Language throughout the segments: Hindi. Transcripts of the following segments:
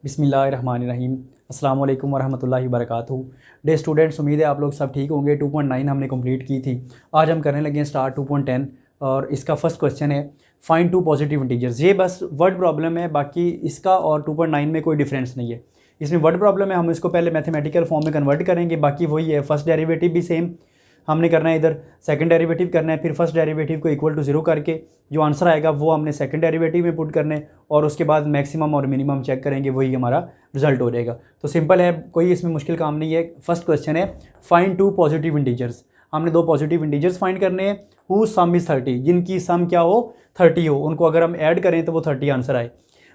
बिस्मिल्लाहिर्रहमानिर्रहीम। अस्सलाम वालेकुम वरहमतुल्लाहि वबरकातुहू। डे स्टूडेंट्स, उम्मीद है आप लोग सब ठीक होंगे। 2.9 हमने कंप्लीट की थी। आज हम करने लगे हैं स्टार्ट 2.10 और इसका फर्स्ट क्वेश्चन है फाइंड टू पॉजिटिव इंटीजर्स। ये बस वर्ड प्रॉब्लम है, बाकी इसका और 2.9 में कोई डिफरेंस नहीं है। इसमें वर्ड प्रॉब्लम है, हम इसको पहले मैथमेटिकल फॉर्म में कन्वर्ट करेंगे, बाकी वही है। फर्स्ट डेरिवेटिव भी सेम हमने करना है, इधर सेकंड डेरिवेटिव करना है, फिर फर्स्ट डेरिवेटिव को इक्वल टू ज़ीरो करके जो आंसर आएगा वो हमने सेकंड डेरिवेटिव में पुट करने और उसके बाद मैक्सिमम और मिनिमम चेक करेंगे, वही हमारा रिजल्ट हो जाएगा। तो सिंपल है, कोई इसमें मुश्किल काम नहीं है। फर्स्ट क्वेश्चन है फाइंड टू पॉजिटिव इंटीजर्स। हमने दो पॉजिटिव इंटीजर्स फाइंड करने हैं हु सम इज़ 30, जिनकी सम क्या हो 30 हो, उनको अगर हम ऐड करें तो वो 30 आंसर आए।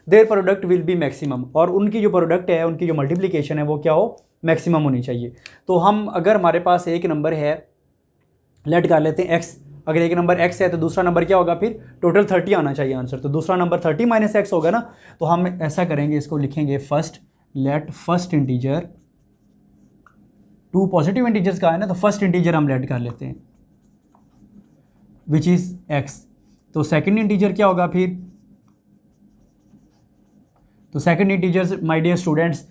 Their product will be maximum, और उनकी जो प्रोडक्ट है, उनकी जो मल्टीप्लिकेशन है वो क्या हो, मैक्सिमम होनी चाहिए। तो हम अगर हमारे पास एक नंबर है, लेट कर लेते हैं x, अगर एक नंबर x है तो दूसरा नंबर क्या होगा, फिर टोटल 30 आना चाहिए आंसर। तो दूसरा नंबर 30 माइनस x होगा ना। तो हम ऐसा करेंगे, इसको लिखेंगे first, let first integer, two positive integers का है ना, तो फर्स्ट इंटीजर हम लेट कर लेते हैं विच इज x। तो सेकंड इंटीजर क्या होगा फिर, तो second integer my dear students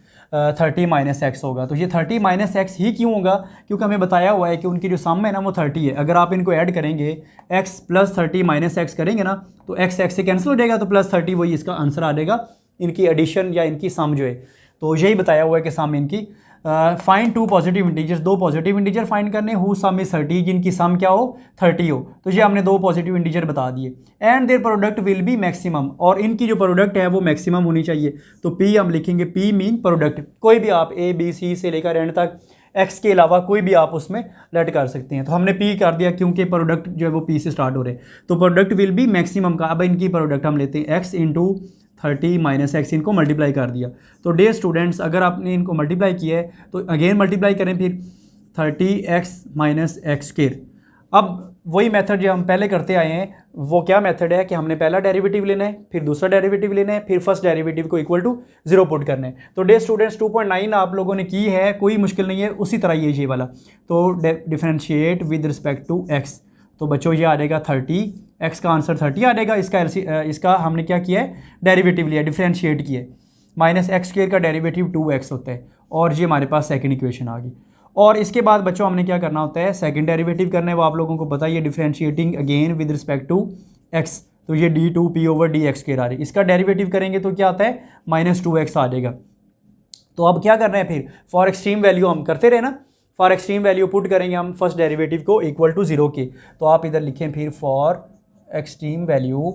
30 minus x होगा। तो ये 30 माइनस एक्स ही क्यों होगा, क्योंकि हमें बताया हुआ है कि उनकी जो सम है ना वो 30 है। अगर आप इनको ऐड करेंगे, x प्लस 30 माइनस एक्स करेंगे ना, तो x से कैंसिल हो जाएगा, तो प्लस 30 वही इसका आंसर आ जाएगा, इनकी एडिशन या इनकी सम जो है। तो यही बताया हुआ है कि सम इनकी फाइंड टू पॉजिटिव इंटीजर्स, दो पॉजिटिव इंटीजर फाइंड करने, हु सम इज 30, जिनकी सम क्या हो 30 हो। तो ये हमने दो पॉजिटिव इंटीजर बता दिए। And their product will be maximum, और इनकी जो प्रोडक्ट है वो मैक्सिमम होनी चाहिए। तो P हम लिखेंगे, P मीन प्रोडक्ट। कोई भी आप A B C से लेकर एंड तक x के अलावा कोई भी आप उसमें लेट कर सकते हैं। तो हमने P कर दिया क्योंकि प्रोडक्ट जो है वो P से स्टार्ट हो रहे हैं। तो प्रोडक्ट विल बी मैक्सिमम का, अब इनकी प्रोडक्ट हम लेते हैं x इंटू 30 माइनस एक्स, इनको मल्टीप्लाई कर दिया। तो डे स्टूडेंट्स, अगर आपने इनको मल्टीप्लाई किया है तो अगेन मल्टीप्लाई करें, फिर 30x माइनस एक्स स्क्वायर। अब वही मेथड जो हम पहले करते आए हैं, वो क्या मेथड है कि हमने पहला डेरिवेटिव लेना है, फिर दूसरा डेरिवेटिव लेना है, फिर फर्स्ट डेरिवेटिव को इक्वल टू 0 पुट करना है। तो डे स्टूडेंट्स 2.9 आप लोगों ने की है, कोई मुश्किल नहीं है, उसी तरह ये वाला। तो differentiate with respect to x। तो बच्चों ये आ जाएगा 30, x का आंसर 30 आ जाएगा। इसका हमने क्या किया है, डेरिवेटिव लिया, डिफरेंशिएट किया। माइनस एक्स स्क्वायर का डेरिवेटिव 2x होता है, और ये हमारे पास सेकंड इक्वेशन आ गई। और इसके बाद बच्चों हमने क्या करना होता है, सेकंड डेरिवेटिव करना है, वो आप लोगों को पता ही है, differentiating again with respect to x। तो ये d2p ओवर dx स्क्वायर आ रही है, इसका डेरिवेटिव करेंगे तो क्या आता है, माइनस 2x आ जाएगा। तो अब क्या करना है, फिर फॉर एक्सट्रीम वैल्यू हम करते रहे ना, फॉर एक्सट्रीम वैल्यू पुट करेंगे हम फर्स्ट डेरिवेटिव को इक्वल टू 0 के। तो आप इधर लिखें फिर फॉर एक्सट्रीम वैल्यू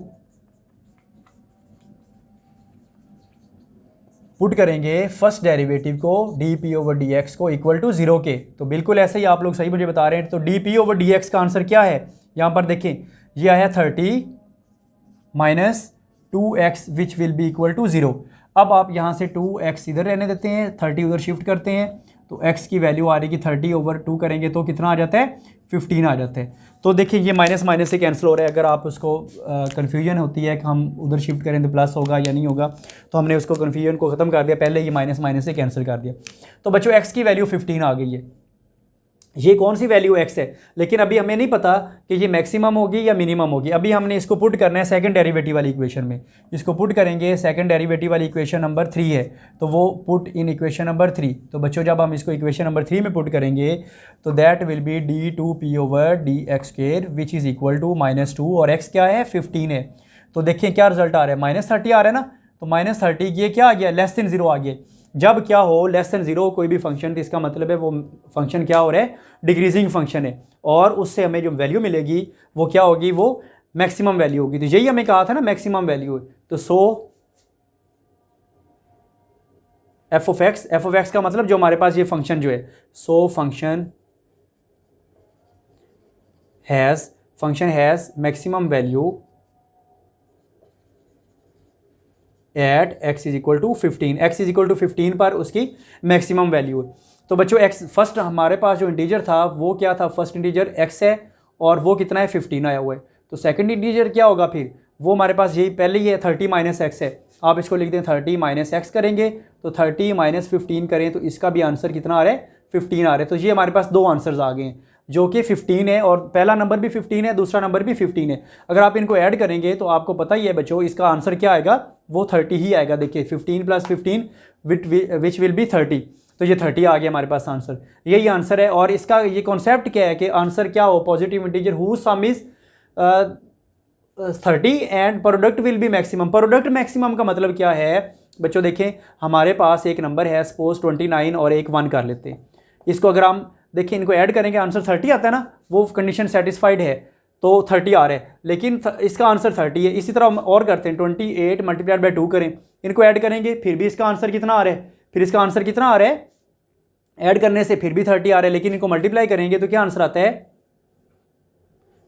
पुट करेंगे फर्स्ट डेरिवेटिव को dp ओवर dx को इक्वल टू 0 के। तो बिल्कुल ऐसे ही आप लोग सही मुझे बता रहे हैं। तो dp ओवर dx का आंसर क्या है, यहाँ पर देखें, ये आया 30 minus 2x which will be equal to 0। अब आप यहाँ से 2x इधर रहने देते हैं, 30 उधर शिफ्ट करते हैं, तो x की वैल्यू आ रही है 30 ओवर 2 करेंगे तो कितना आ जाता है, 15 आ जाता है। तो देखिए ये माइनस माइनस से कैंसिल हो रहा है। अगर आप उसको कन्फ्यूजन होती है कि हम उधर शिफ्ट करें तो प्लस होगा या नहीं होगा, तो हमने उसको कन्फ्यूजन को ख़त्म कर दिया, पहले ये माइनस माइनस से कैंसिल कर दिया। तो बच्चों x की वैल्यू 15 आ गई है। ये कौन सी वैल्यू x है, लेकिन अभी हमें नहीं पता कि ये मैक्सिमम होगी या मिनिमम होगी। अभी हमने इसको पुट करना है सेकंड डेरिवेटिव वाली इक्वेशन में। इसको पुट करेंगे, सेकंड डेरिवेटिव वाली इक्वेशन नंबर 3 है, तो वो पुट इन इक्वेशन नंबर 3। तो बच्चों जब हम इसको इक्वेशन नंबर 3 में पुट करेंगे तो that will be d2p over dx square which is equal to -2, और x क्या है 15 है। तो देखिए क्या रिजल्ट आ रहा है, -30 आ रहा है ना। तो -30 ये क्या आ गया, लेस देन 0 आ गया। जब क्या हो लेस देन 0 कोई भी फंक्शन, तो इसका मतलब है वो फंक्शन क्या हो रहा है, डिक्रीजिंग फंक्शन है, और उससे हमें जो वैल्यू मिलेगी वो क्या होगी, वो मैक्सिमम वैल्यू होगी। तो यही हमें कहा था ना, मैक्सिमम वैल्यू। तो सो एफ ऑफ एक्स का मतलब जो हमारे पास ये फंक्शन जो है, so function has maximum value at x is equal to 15, x is equal to 15 पर उसकी मैक्सिमम वैल्यू है। तो बच्चों x फर्स्ट हमारे पास जो इंटीजर था वो क्या था, फर्स्ट इंटीजर x है, और वो कितना है 15 आया हुआ है। तो सेकंड इंटीजर क्या होगा फिर, वो हमारे पास यही पहले ही है 30 माइनस एक्स है। आप इसको लिख दें 30 माइनस एक्स करेंगे तो 30 माइनस 15 करें तो इसका भी आंसर कितना आ रहा है, 15 आ रहा है। तो ये हमारे पास दो आंसर्स आ गए हैं। जो कि 15 है, और पहला नंबर भी 15 है, दूसरा नंबर भी 15 है। अगर आप इनको ऐड करेंगे तो आपको पता ही है बच्चों, इसका आंसर क्या आएगा, वो 30 ही आएगा। देखिए 15 + 15 विच विल बी 30, तो ये 30 आ गया हमारे पास आंसर, यही आंसर है। और इसका ये कॉन्सेप्ट क्या है कि आंसर क्या हो, positive integer who sum is 30 and product will be maximum. Product maximum का मतलब क्या है बच्चों, देखें हमारे पास एक नंबर है सपोज 29 और एक 1 कर लेते हैं। इसको अगर हम देखिए इनको ऐड करेंगे आंसर 30 आता है ना, वो कंडीशन सेटिस्फाइड है तो 30 आ रहा है, लेकिन इसका आंसर 30 है। इसी तरह हम और करते हैं, 28 × 2 करें, इनको ऐड करेंगे फिर भी इसका आंसर कितना आ रहा है, फिर इसका आंसर कितना आ रहा है, ऐड करने से फिर भी 30 आ रहा है, लेकिन इनको मल्टीप्लाई करेंगे तो क्या आंसर आता है,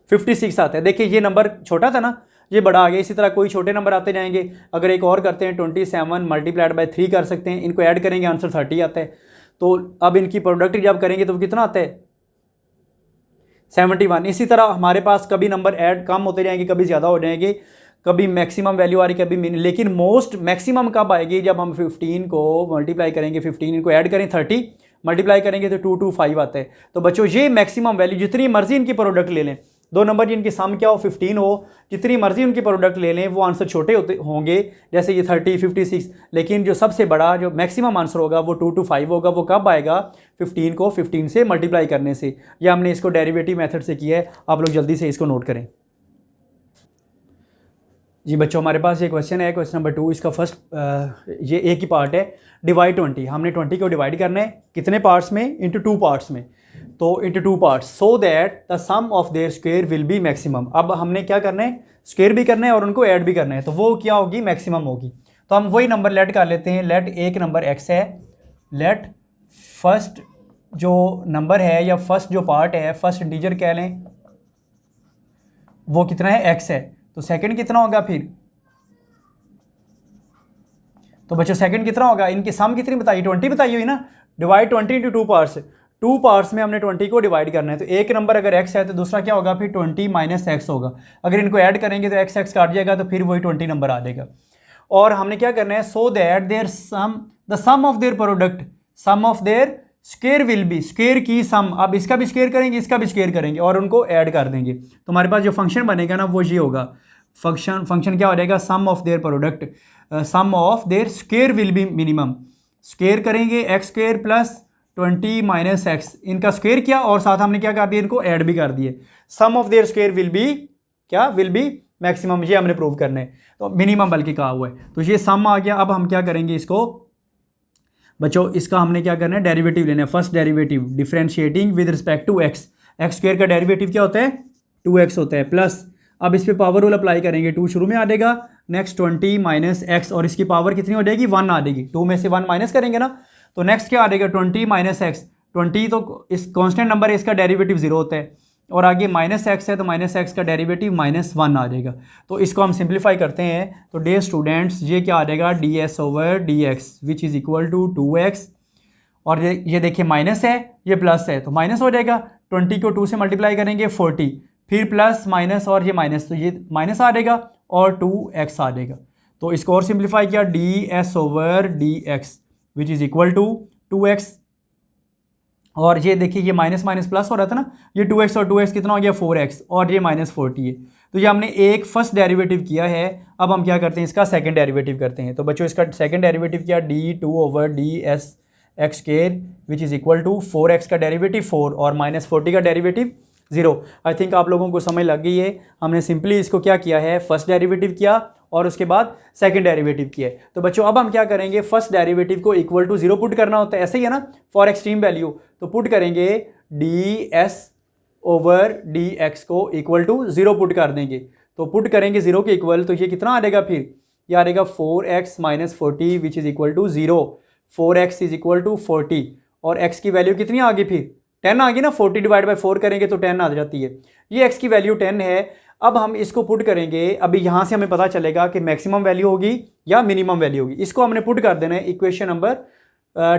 56 आता है। देखिए ये नंबर छोटा था ना, ये बड़ा आ गया। इसी तरह कोई छोटे नंबर आते जाएंगे। अगर एक और करते हैं 27 × 3 कर सकते हैं, इनको ऐड करेंगे आंसर 30 आता है। तो अब इनकी प्रोडक्ट जब करेंगे तो कितना आता है, 71। इसी तरह हमारे पास कभी नंबर ऐड कम होते जाएंगे, कभी ज़्यादा हो जाएंगे, कभी मैक्सिमम वैल्यू आ रही, कभी मिन, लेकिन मोस्ट मैक्सिमम कब आएगी, जब हम 15 को मल्टीप्लाई करेंगे, 15 इनको ऐड करें 30 मल्टीप्लाई करेंगे तो 225 आता है। तो बच्चों ये मैक्सिमम वैल्यू, जितनी मर्जी इनकी प्रोडक्ट ले लें, दो नंबर जिनकी सम क्या हो 15 हो, जितनी मर्जी उनकी प्रोडक्ट ले लें, वो आंसर छोटे होते होंगे, जैसे ये 30 56, लेकिन जो सबसे बड़ा जो मैक्सिमम आंसर होगा वो 225 होगा। वो कब आएगा, 15 को 15 से मल्टीप्लाई करने से। या हमने इसको डेरिवेटिव मेथड से किया है, आप लोग जल्दी से इसको नोट करें। जी बच्चों हमारे पास ये क्वेश्चन है, क्वेश्चन नंबर 2। इसका फर्स्ट ये एक ही पार्ट है, डिवाइड 20। हमने 20 को डिवाइड करना है कितने पार्ट्स में, इंटू 2 पार्ट्स में, तो into 2 parts, so that the sum of their square will be maximum. अब हमने क्या करना है, स्क्वायर भी करना है और उनको ऐड भी करना है, तो वो क्या होगी, मैक्सिमम होगी। तो हम वही नंबर लेट कर लेते हैं। लेट एक नंबर x है, लेट फर्स्ट जो नंबर है या फर्स्ट जो पार्ट है, फर्स्ट इंटीजर कह लें, वो कितना है, x है। तो सेकंड कितना होगा फिर, तो बच्चों सेकंड कितना होगा, इनकी सम कितनी बताई, 20 बताई हुई ना। डिवाइड 20 इंटू 2 पार्ट्स, 2 पार्ट्स में हमने 20 को डिवाइड करना है। तो एक नंबर अगर x है तो दूसरा क्या होगा फिर 20 - x होगा। अगर इनको ऐड करेंगे तो x काट जाएगा, तो फिर वही 20 नंबर आ जाएगा। और हमने क्या करना है, so that their sum, the sum of their product, sum of their square will be, square की सम, अब इसका भी स्क्वायर करेंगे, इसका भी स्क्वायर करेंगे और उनको ऐड कर देंगे। तो हमारे पास जो फंक्शन बनेगा ना वो ये होगा, फंक्शन क्या हो जाएगा, sum of their product, sum of their square will be minimum. Square करेंगे x² + 20 - x, इनका स्क्वायर किया और साथ हमने क्या कर दिया, इनको ऐड भी कर दिए। Sum of their square will be क्या, विल बी मैक्सिमम, ये हमने प्रूव करना है, तो मिनिमम बल्कि कहा हुआ है। तो ये सम आ गया। अब हम क्या करेंगे इसको बच्चों, इसका हमने क्या करना है, डेरिवेटिव लेना है। First derivative differentiating with respect to x, x² का डेरिवेटिव क्या होता है, 2x होता है, प्लस अब इस पे पावर रूल अप्लाई करेंगे, 2 शुरू में आ जाएगा, नेक्स्ट 20 - x, और इसकी पावर कितनी हो जाएगी, 1 आ जाएगी। 2 में से 1 माइनस करेंगे ना, तो नेक्स्ट क्या आ जाएगा, 20 - x। 20 तो इस कांस्टेंट नंबर है, इसका डेरिवेटिव 0 होता है, और आगे -x है तो -x का डेरिवेटिव -1 आ जाएगा। तो इसको हम सिंप्लीफाई करते हैं, तो डियर स्टूडेंट्स ये क्या आ जाएगा, ds/dx which is equal to 2x, और ये देखिए माइनस है, ये प्लस है, तो माइनस हो जाएगा। 20 को 2 से मल्टीप्लाई करेंगे 40, फिर प्लस माइनस और ये माइनस, तो ये माइनस आ जाएगा और 2x आ जाएगा। तो इसको और सिंप्लीफाई किया, ds/dx which is equal to 2x, और ये देखिए ये माइनस माइनस प्लस हो रहा था ना, ये 2x और 2x कितना हो गया, 4x, और ये -40 है। तो ये हमने एक फर्स्ट डेरिवेटिव किया है। अब हम क्या करते हैं, इसका सेकंड डेरिवेटिव करते हैं। तो बच्चों इसका सेकंड डेरिवेटिव क्या, d2/ds(x²) which is equal to 4x का डेरिवेटिव 4 और -40 का डेरिवेटिव 0। आई थिंक आप लोगों को समझ लग गई है। हमने सिंपली इसको क्या किया है, फर्स्ट डेरिवेटिव किया और उसके बाद सेकंड डेरिवेटिव किया है। तो बच्चों अब हम क्या करेंगे, फर्स्ट डेरिवेटिव को इक्वल टू 0 पुट करना होता है, ऐसे ही है ना, फॉर एक्सट्रीम वैल्यू। तो पुट करेंगे ds/dx को इक्वल टू 0 पुट कर देंगे। तो पुट करेंगे 0 के इक्वल, तो ये कितना आ जाएगा फिर, ये आ जाएगा 4x - 40 which is equal to 0। 4x is equal to 40 और x की वैल्यू कितनी आ गई फिर, 10 आ गई ना। 40 / 4 करेंगे तो 10 आ जाती है। ये x की वैल्यू 10 है। अब हम इसको पुट करेंगे, अभी यहाँ से हमें पता चलेगा कि मैक्सिमम वैल्यू होगी या मिनिमम वैल्यू होगी। इसको हमने पुट कर देना है इक्वेशन नंबर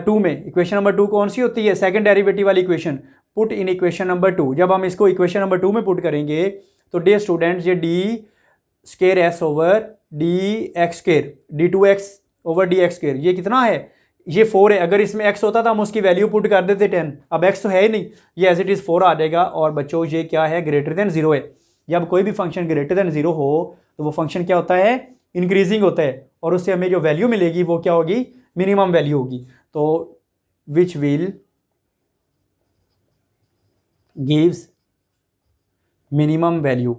2 में। इक्वेशन नंबर 2 कौन सी होती है, सेकंड डेरिवेटिव वाली equation, put in equation number 2। जब हम इसको इक्वेशन नंबर 2 में पुट करेंगे तो डियर स्टूडेंट्स ये d2x/dx2 d2x/dx2 ये कितना है, ये 4 है, अगर इसमें x होता था हम उसकी वैल्यू पुट कर देते 10, अब x तो है ही नहीं, ये एज इट इज़ 4 आ जाएगा। और बच्चों ये क्या है, ग्रेटर देन 0 है। जब कोई भी फंक्शन ग्रेटर देन 0 हो तो वो फंक्शन क्या होता है, इंक्रीजिंग होता है, और उससे हमें जो वैल्यू मिलेगी वो क्या होगी, मिनिमम वैल्यू होगी। तो which will gives minimum value.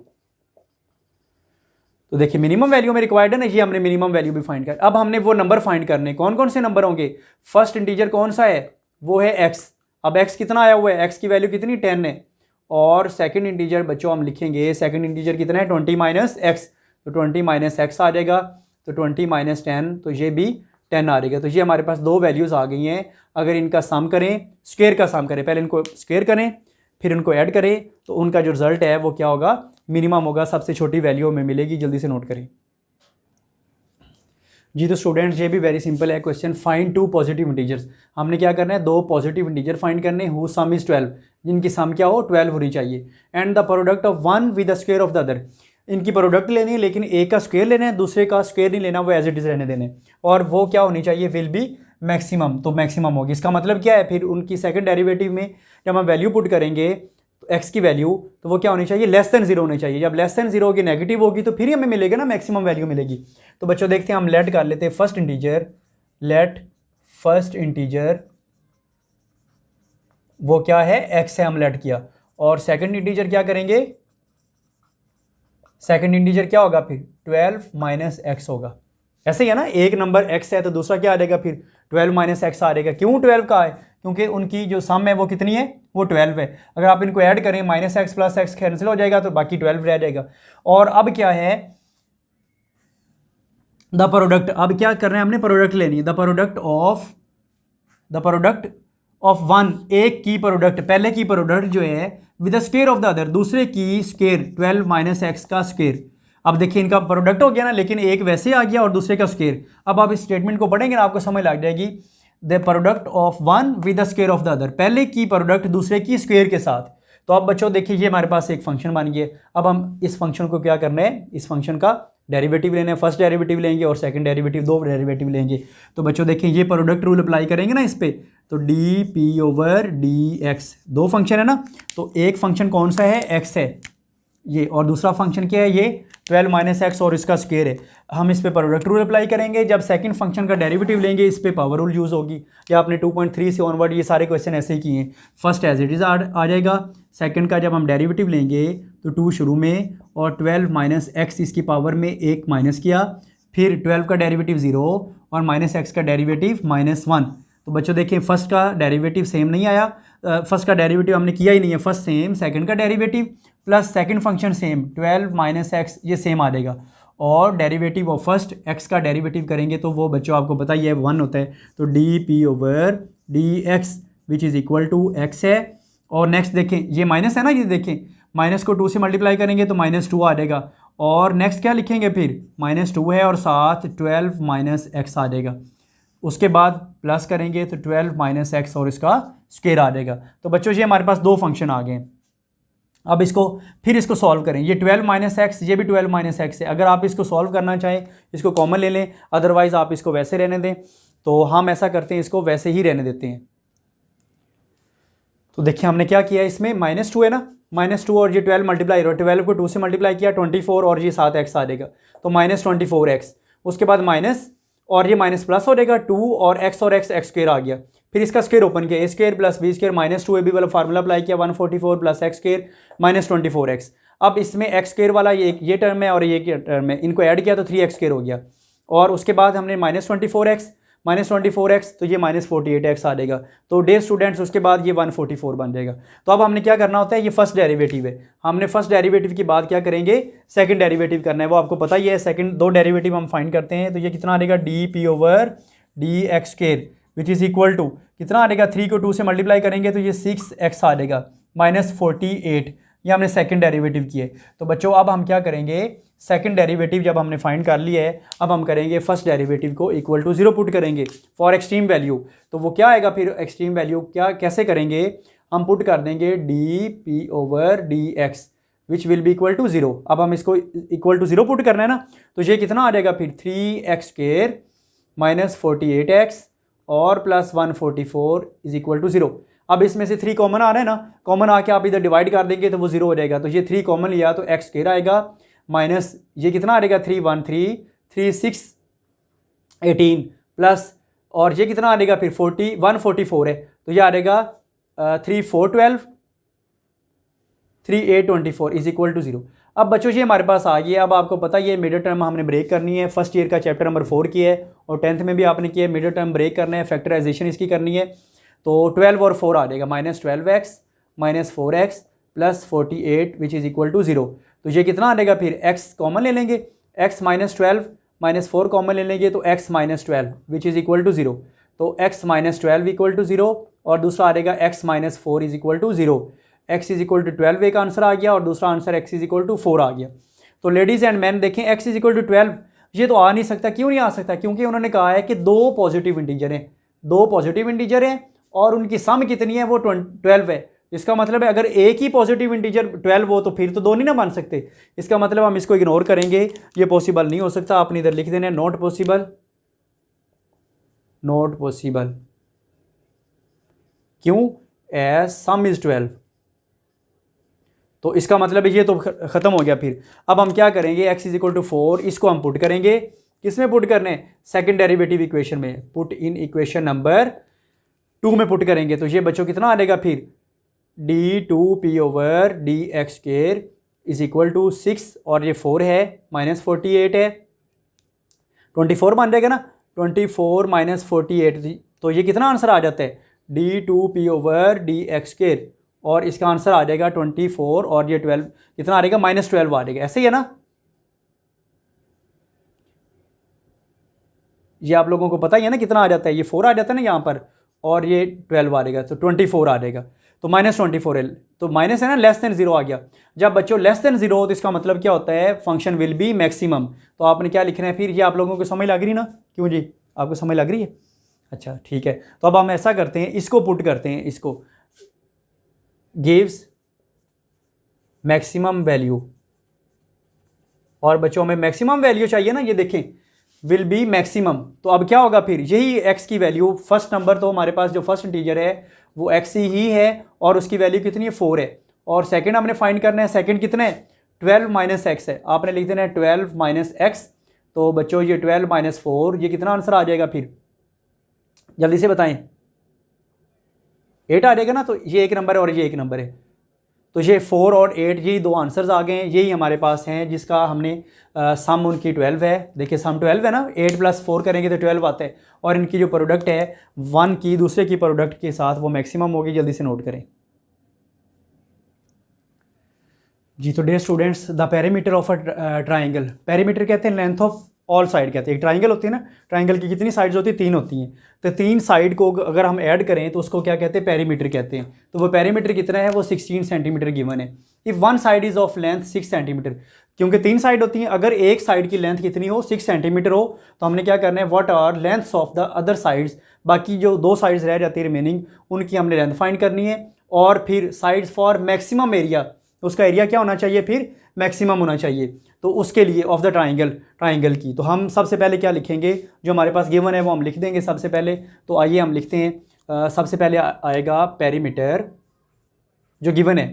तो देखिए मिनिमम वैल्यू में रिक्वायर्ड है ना, ये हमने मिनिमम वैल्यू भी फाइंड कर। अब हमने वो नंबर फाइंड करने, कौन कौन से नंबर होंगे, फर्स्ट इंटीजर कौन सा है, वो है x। अब x कितना आया हुआ है, x की वैल्यू कितनी 10 है। और सेकंड इंटीजर बच्चों हम लिखेंगे, सेकंड इंटीजर कितना है 20 माइनस एक्स, तो 20 माइनस एक्स आ जाएगा, तो 20 माइनस 10, तो ये भी 10 आ जाएगा। तो ये हमारे पास दो वैल्यूज़ आ गई हैं। अगर इनका सम करें, स्क्वायर का सम करें, पहले इनको स्क्वायर करें फिर इनको ऐड करें, तो उनका जो रिजल्ट है वो क्या होगा, मिनिमम होगा, सबसे छोटी वैल्यू में मिलेगी। जल्दी से नोट करें जी। तो स्टूडेंट्स ये भी वेरी सिंपल है question, find two positive integers. हमने क्या करना है, दो पॉजिटिव इंटीजर फाइंड करने, हु सम इज 12, जिनकी सम क्या हो 12 होनी चाहिए। And the product of one with the square of the other, इनकी प्रोडक्ट लेनी है लेकिन एक का स्क्वायर लेना है, दूसरे का स्क्वायर नहीं लेना, वो एज इट इज रहने देने। और वो क्या होनी चाहिए, विल बी मैक्सिमम, तो मैक्सिमम होगी। इसका मतलब क्या है, फिर उनकी सेकंड डेरिवेटिव में जब हम वैल्यू पुट करेंगे एक्स की वैल्यू, तो वो क्या होनी चाहिए, लेस देन 0 होनी चाहिए। जब लेस देन 0 होगी, नेगेटिव होगी, तो फिर ही हमें मिलेगा ना मैक्सिमम वैल्यू मिलेगी। तो बच्चों देखते हैं, हम लेट कर लेते हैं first integer, late first integer वो क्या है, एक्स है, हम लेट किया। और सेकंड इंटीजर क्या करेंगे, सेकंड इंटीजर क्या होगा फिर 12 माइनस एक्स होगा। ऐसे ही है ना, एक नंबर एक्स है तो दूसरा क्या आ जाएगा फिर 12 माइनस एक्स आ जाएगा। क्यों 12 का है, क्योंकि उनकी जो सम है वो कितनी है, वो 12 है। अगर आप इनको ऐड करें, minus x plus x cancel हो जाएगा, तो बाकी 12 रह जाएगा। और अब क्या है, द प्रोडक्ट, अब क्या करना है हमने, प्रोडक्ट लेनी है, द प्रोडक्ट ऑफ वन, एक की प्रोडक्ट, पहले की प्रोडक्ट जो है with the square of the other, दूसरे की स्क्वायर, 12 माइनस एक्स का स्क्वायर। अब देखिए इनका प्रोडक्ट हो गया ना, लेकिन एक वैसे आ गया और दूसरे का स्क्वायर। अब आप इस स्टेटमेंट को पढ़ेंगे ना, आपको समझ लग जाएगी, the product of one with the square of the other, पहले की प्रोडक्ट दूसरे की स्क्वायर के साथ। तो अब बच्चों देखिए ये हमारे पास एक फंक्शन बन गया। अब हम इस फंक्शन को क्या करना है, इस फंक्शन का डेरिवेटिव लेना है, फर्स्ट डेरिवेटिव लेंगे और सेकंड डेरिवेटिव, दो डेरिवेटिव लेंगे। तो बच्चों देखिए ये प्रोडक्ट रूल अप्लाई करेंगे ना इस पे, तो d p over d x, दो फंक्शन है ना, तो एक फंक्शन कौन सा है, एक्स है ये, और दूसरा फंक्शन क्या है, ये 12 माइनस एक्स और इसका स्क्वायर है। हम इस पे प्रोडक्ट रूल अप्लाई करेंगे। जब सेकंड फंक्शन का डेरिवेटिव लेंगे, इस पे पावर रूल यूज़ होगी। या आपने 2.3 से ऑनवर्ड ये सारे क्वेश्चन ऐसे ही किए हैं। फर्स्ट एज इट इज़ आ जाएगा, सेकंड का जब हम डेरिवेटिव लेंगे तो 2 शुरू में और 12 माइनस एक्स इसकी पावर में एक माइनस किया, फिर 12 का डेरिवेटिव 0 और माइनस एक्स का डेरिवेटिव -1। तो बच्चों देखिए फर्स्ट का डेरिवेटिव सेम नहीं आया, फर्स्ट का डेरिवेटिव हमने किया ही नहीं है, फर्स्ट सेम, सेकंड का derivative plus second function same, 12 minus x ये सेम आ जाएगा। और डेरिवेटिव ऑफ फर्स्ट एक्स का डेरिवेटिव करेंगे तो वो बच्चों आपको पता ही है 1 होता है। तो d p over d x which is equal to x है। और नेक्स्ट देखें ये माइनस है ना, ये देखें माइनस को 2 से मल्टीप्लाई करेंगे तो -2 आ जाएगा। और नेक्स्ट क्या लिखेंगे फिर, -2 है और साथ 12 माइनस एक्स आ जाएगा। उसके बाद प्लस करेंगे तो 12 माइनस एक्स और इसका स्क्वायर आ जाएगा। तो बच्चों ये हमारे पास दो फंक्शन आ गए। अब इसको सॉल्व करें, ये 12 माइनस एक्स, ये भी 12 माइनस एक्स है। अगर आप इसको सॉल्व करना चाहें इसको कॉमन ले लें, अदरवाइज़ आप इसको वैसे रहने दें। तो हम ऐसा करते हैं, इसको वैसे ही रहने देते हैं। तो देखिए हमने क्या किया, इसमें -2 है ना, -2 और ये 12 मल्टीप्लाई, 12 को 2 से मल्टीप्लाई किया 24 और ये 7 एक्स आ जाएगा, तो -24x। उसके बाद माइनस और ये माइनस प्लस हो जाएगा 2 और x स्क्वायर आ गया। फिर इसका स्क्वायर ओपन किया, a square plus b square -2ab वाला फार्मूला अप्लाई किया, 144 प्लस x स्क्वायर -24x। अब इसमें x स्क्वायर वाला ये टर्म है और ये टर्म है, इनको ऐड किया तो 3x स्क्वायर हो गया। और उसके बाद हमने -24x तो ये -48x आ जाएगा। तो डे स्टूडेंट्स उसके बाद ये 144 बन जाएगा। तो अब हमने क्या करना होता है, ये फर्स्ट डेरिवेटिव है, हमने फर्स्ट डेरिवेटिव के बाद क्या करेंगे, सेकंड डेरिवेटिव करना है, वो आपको पता ही है। सेकंड दो डेरिवेटिव हम फाइंड करते हैं, तो ये कितना आ जाएगा, d p over d x square which is equal to कितना आ जाएगा, 3 को 2 से मल्टीप्लाई करेंगे तो ये 6x आ जाएगा -48। ये हमने सेकंड डेरिवेटिव किए। तो बच्चों अब हम क्या करेंगे, सेकंड डेरिवेटिव जब हमने फाइंड कर लिया है, अब हम करेंगे फर्स्ट डेरिवेटिव को इक्वल टू 0 पुट करेंगे फॉर एक्सट्रीम वैल्यू। तो वो क्या आएगा फिर, एक्सट्रीम वैल्यू क्या कैसे करेंगे, हम पुट कर देंगे d p over d x which will be equal to 0। अब हम इसको इक्वल टू 0 पुट करना है ना, तो ये कितना आ जाएगा फिर 3x स्क्वायर -48x और प्लस 144 इज इक्वल टू 0। अब इसमें से 3 कॉमन आ रहा है ना, कॉमन आके आप इधर डिवाइड कर देंगे तो वो 0 हो जाएगा। तो ये 3 कॉमन लिया तो एक्स स्क्वायर आएगा माइनस ये कितना आ जाएगा 313 3 6 18 प्लस और ये कितना आ जाएगा फिर 144 है तो ये आ जाएगा 3 4 12 3 8 24 इज इक्वल टू 0। अब बच्चों ये हमारे पास आ गया। अब आपको पता है ये मिडिल टर्म हमने ब्रेक करनी है। फर्स्ट ईयर का चैप्टर नंबर 4 किया है और 10th में भी आपने किया है। मिडिल टर्म ब्रेक करना है, फैक्टराइजेशन इसकी करनी है। तो 12 और 4 आ जाएगा -12x minus 4x plus 48 which is equal to 0। तो ये कितना आ जाएगा फिर x कॉमन ले लेंगे, x -12 माइनस 4 कॉमन ले लेंगे तो x -12 which is equal to 0। तो x -12 इक्वल टू 0 और दूसरा आ जाएगा x -4 is equal to 0। x is equal to 12 एक आंसर आ गया और दूसरा answer x is equal to 4 आ गया। तो लेडीज़ एंड मैन देखें x इज इक्वल टू 12 ये तो आ नहीं सकता। क्यों नहीं आ सकता? क्योंकि उन्होंने कहा है कि 2 पॉजिटिव इंटीजर हैं, 2 पॉजिटिव इंटीजर हैं और उनकी सम कितनी है वो 12 है। इसका मतलब है अगर एक ही पॉजिटिव इंटीजर 12 हो तो फिर तो 2 नहीं ना बन सकते। इसका मतलब हम इसको इग्नोर करेंगे, ये पॉसिबल नहीं हो सकता। आपने इधर लिख देना नॉट पॉसिबल, नॉट पॉसिबल। क्यों? As sum is 12। तो इसका मतलब ये तो ख़त्म हो गया। फिर अब हम क्या करेंगे, x इज इक्वल टू 4 इसको हम पुट करेंगे। किस में पुट करने? सेकंड डेरिवेटिव इक्वेशन में। पुट इन इक्वेशन नंबर 2 में पुट करेंगे। तो ये बच्चों कितना आ जाएगा फिर d2p over dx square is equal to 6 और ये 4 है -48 है 24 बन जाएगा ना। 24 माइनस 48 तो ये कितना आंसर आ जाता है d2p ओवर dx स्क्वायर और इसका आंसर आ जाएगा 24 और ये 12 कितना आ जाएगा -12 आ जाएगा। ऐसे ही है ना? ये आप लोगों को पता ही है ना कितना आ जाता है। ये 4 आ जाता है ना यहाँ पर और ये 12 आ जाएगा तो 24 आ जाएगा। तो -24 है तो माइनस है ना, लेस देन 0 आ गया। जब बच्चों लेस देन 0 हो तो इसका मतलब क्या होता है, फंक्शन विल बी मैक्सिमम। तो आपने क्या लिखना है फिर? ये आप लोगों को समझ लग रही ना? क्यों जी, आपको समझ लग रही है? अच्छा ठीक है। तो अब हम ऐसा करते हैं, इसको पुट करते हैं, इसको गिव्स मैक्सिमम वैल्यू। और बच्चों में मैक्सिमम वैल्यू चाहिए ना, ये देखें विल बी मैक्सिमम। तो अब क्या होगा फिर, यही x की वैल्यू फर्स्ट नंबर तो हमारे पास जो फर्स्ट इंटीजर है वो x ही है और उसकी वैल्यू कितनी है 4 है। और सेकंड हमने फाइंड करना है, सेकंड कितना है 12 माइनस एक्स है। आपने लिख देना है 12 माइनस एक्स। तो बच्चों ये 12 माइनस 4 ये कितना आंसर आ जाएगा फिर? जल्दी से बताएं। 8 आ जाएगा ना। तो ये एक नंबर है और ये एक नंबर है। तो ये 4 और 8 यही 2 आंसर्स आ गए हैं, यही हमारे पास हैं जिसका हमने सम उनकी 12 है। देखिए सम 12 है ना, 8 + 4 करेंगे तो 12 आता है। और इनकी जो प्रोडक्ट है 1 की दूसरे की प्रोडक्ट के साथ वो मैक्सिमम होगी। जल्दी से नोट करें जी। तो dear students, the perimeter of a triangle, perimeter कहते हैं लेंथ ऑफ ऑल साइड कहते हैं। एक ट्राइंगल होती है ना, ट्राइंगल की कितनी साइड्स होती है? 3 होती हैं। तो 3 साइड को अगर हम ऐड करें तो उसको क्या कहते हैं? पेरीमीटर कहते हैं। तो वो पेरीमीटर कितना है? वो 16 सेंटीमीटर गिवन है। If one side is of length 6 centimetre, क्योंकि 3 साइड होती हैं, अगर एक साइड की लेंथ कितनी हो 6 सेंटीमीटर हो तो हमने क्या करना है, what are lengths of the other sides, बाकी जो 2 साइड्स रह जाती है रिमेनिंग उनकी हमने लेंथ फाइंड करनी है। और फिर साइड्स फॉर मैक्सिमम एरिया, उसका एरिया क्या होना चाहिए फिर? मैक्सिमम होना चाहिए। तो उसके लिए ऑफ द ट्राइंगल की तो हम सबसे पहले क्या लिखेंगे, जो हमारे पास गिवन है वो हम लिख देंगे सबसे पहले। तो आइए हम लिखते हैं, सबसे पहले आएगा पेरीमीटर जो गिवन है।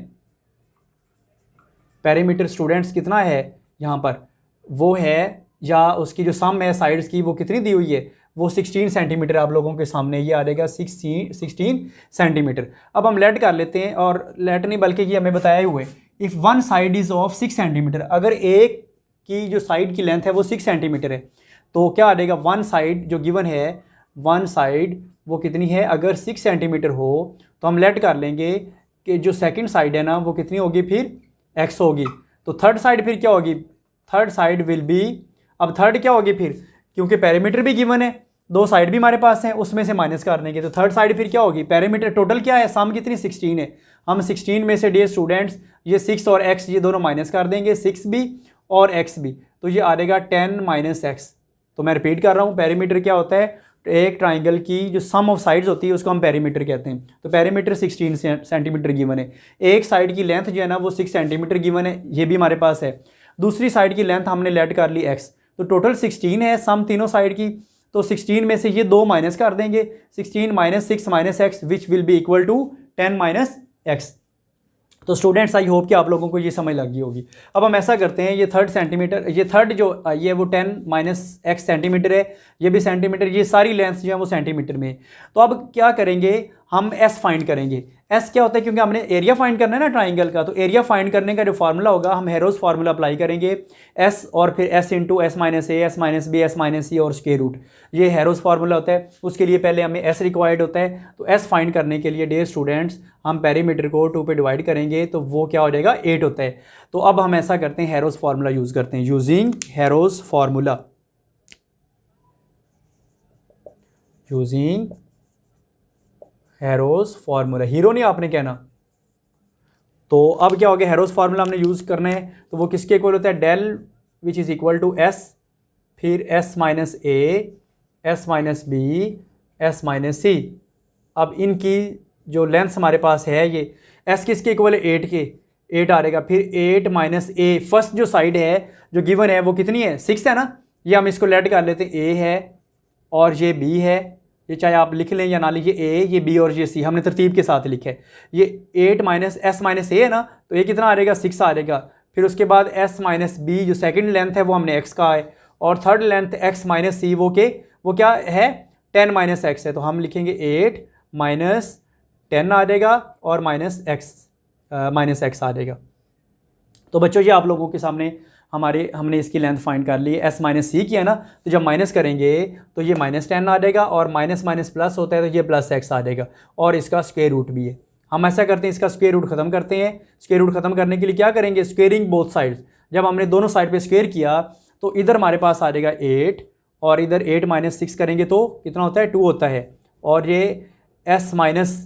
पेरीमीटर स्टूडेंट्स कितना है यहाँ पर? वो है, या उसकी जो सम है साइड्स की वो कितनी दी हुई है? वो 16 सेंटीमीटर आप लोगों के सामने ये आ जाएगा 16 सेंटीमीटर। अब हम लेट कर लेते हैं, और लेट नहीं बल्कि ये हमें बताया हुए, if one side is of 6 centimetre, अगर एक की जो साइड की लेंथ है वो 6 सेंटीमीटर है तो क्या आ जाएगा, वन साइड जो गिवन है, वन साइड वो कितनी है? अगर 6 सेंटीमीटर हो तो हम लेट कर लेंगे कि जो सेकंड साइड है ना वो कितनी होगी फिर? x होगी। तो थर्ड साइड फिर क्या होगी? थर्ड साइड विल बी, अब थर्ड क्या होगी फिर? क्योंकि पेरीमीटर भी गिवन है, 2 साइड भी हमारे पास हैं, उसमें से माइनस कर देंगे तो थर्ड साइड फिर क्या होगी? पेरीमीटर टोटल क्या है? सम कितनी? 16 है। हम 16 में से डियर स्टूडेंट्स ये 6 और x ये दोनों माइनस कर देंगे, 6 भी और x भी, तो ये आ जाएगा 10 माइनस एक्स। तो मैं रिपीट कर रहा हूँ, पेरीमीटर क्या होता है? तो एक ट्राइंगल की जो सम ऑफ साइड्स होती है उसको हम पेरीमीटर कहते हैं। तो पेरीमीटर 16 सेंटीमीटर गिवन है। एक साइड की लेंथ जो है ना वो 6 सेंटीमीटर गिवन है, ये भी हमारे पास है। दूसरी साइड की लेंथ हमने लेट कर ली x, तो टोटल 16 है सम तीनों साइड की। तो 16 में से ये 2 माइनस कर देंगे, 16 minus 6 minus x which will be equal to 10 minus x. तो स्टूडेंट्स आई होप कि आप लोगों को ये समझ लग गई होगी। अब हम ऐसा करते हैं, ये थर्ड सेंटीमीटर, ये थर्ड जो ये वो 10 माइनस एक्स सेंटीमीटर है, ये भी सेंटीमीटर, ये सारी लेंथ जो है वो सेंटीमीटर में। तो अब क्या करेंगे, हम एस फाइंड करेंगे। एस क्या होता है, क्योंकि हमने एरिया फाइंड करना है ना ट्राइंगल का, तो एरिया फाइंड करने का जो फार्मूला होगा हम हेरोज फार्मूला अप्लाई करेंगे, एस और फिर S into S minus A, S minus B, S minus C और स्क्वायर रूट, ये हेरोज फार्मूला होता है। उसके लिए पहले हमें एस रिक्वायर्ड होता है। तो एस फाइंड करने के लिए डियर स्टूडेंट्स हम पेरीमीटर को 2 पे डिवाइड करेंगे तो वो क्या हो जाएगा, 8 होता है। तो अब हम ऐसा करते हैं, हेरोज फार्मूला यूज़ करते हैं, using Hero's formula, using Hero's formula, hero नहीं आपने कहना। तो अब क्या हो गया, हेरोज फार्मूला हमने यूज़ करना है, तो वो किसके इक्वल होता है, del which is equal to S, फिर S minus A, S minus B, S minus C. अब इनकी जो लेंथ हमारे पास है, ये एस किसके इक्वल है, 8 के, 8 आ रहेगा, फिर 8 माइनस ए, फर्स्ट जो साइड है जो गिवन है वो कितनी है, 6 है ना, ये हम इसको लेट कर लेते हैं, ए है और ये बी है, ये चाहे आप लिख लें या ना लिखिए, ए, ये बी और ये सी हमने तरतीब के साथ लिखा है। ये 8 माइनस एस माइनस ए है ना, तो ये कितना आ रहेगा, 6 आ रहेगा। फिर उसके बाद एस माइनस बी जो सेकंड लेंथ है वो हमने एक्स का है, और थर्ड लेंथ एक्स माइनस सी वो क्या है, 10 माइनस एक्स है। तो हम लिखेंगे 8 माइनस 10 आ जाएगा और माइनस एक्स आ जाएगा। तो बच्चों ये आप लोगों के सामने हमने इसकी लेंथ फाइंड कर ली, एस माइनस सी किया ना, तो जब माइनस करेंगे तो ये माइनस 10 आ जाएगा, और माइनस माइनस प्लस होता है तो ये प्लस एक्स आ जाएगा, और इसका स्क्वायर रूट भी है। हम ऐसा करते हैं, इसका स्क्वायर रूट ख़त्म करते हैं। स्क्वायर रूट ख़त्म करने के लिए क्या करेंगे, स्क्वेयरिंग बोथ साइड्स। जब हमने दोनों साइड पे स्क्वायर किया तो इधर हमारे पास आ जाएगा 8, और इधर 8 माइनस 6 करेंगे तो कितना होता है, 2 होता है, और ये एस माइनस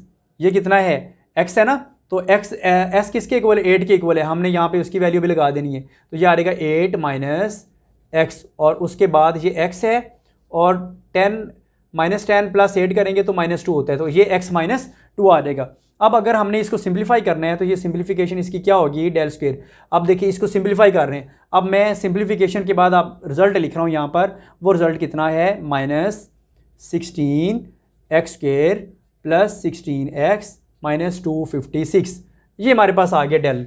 ये कितना है, एक्स है ना, तो एक्स एस किसके इक्वल है, 8 के इक्वल है, हमने यहाँ पे उसकी वैल्यू भी लगा देनी है। तो ये आ रहेगा 8 माइनस एक्स, और उसके बाद ये एक्स है, और 10 माइनस 10 प्लस 8 करेंगे तो माइनस 2 होता है, तो ये एक्स माइनस 2 आ जाएगा। अब अगर हमने इसको सिंप्लीफाई करना है तो ये सिंप्लीफिकेशन इसकी क्या होगी, डेल स्क्वायर। अब देखिए इसको सिंप्लीफाई कर रहे हैं, अब मैं सिंप्लीफिकेशन के बाद आप रिजल्ट लिख रहा हूँ यहाँ पर, वो रिजल्ट कितना है, minus 16 x square plus 16 x minus 256, ये हमारे पास आ गया डेल।